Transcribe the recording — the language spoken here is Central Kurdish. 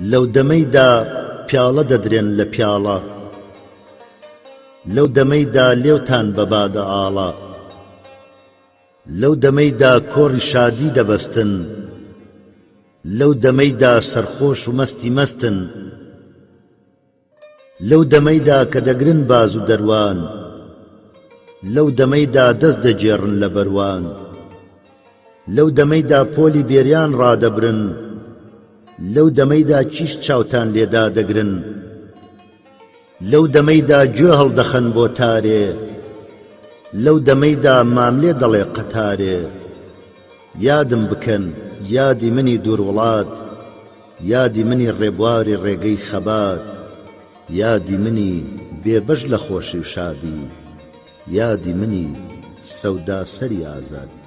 لەو دەمەیدا پیاڵە دەدرێن لە پیاڵە لەو دەمەیدا لێوتان بە بادە ئاڵە لەو دەمەیدا کۆڕی شادی دەبەستن لەو دەمەیدا سەرخۆش و مەستی مەستن لەو دەمەیدا کە دەگرن باز و دەروان لەو دەمەیدا دەست دەجێڕن لە بەروان لەو دەمەیدا پۆلی بێریان ڕادەبرن لەو دەمەیدا چیش چاوتان لێدا دەگرن لەو دەمەیدا گوێ هەڵدەخەن بۆ تارێ لەو دەمەیدا ماملێ دەڵێ قەتارێ یادم بکەن یادی منی دووروڵات یادی منی ڕێبواری ڕێگەی خەبات یادی منی بێبەش لە خۆشی و شادی یادی منی سەودا سەری ئازادی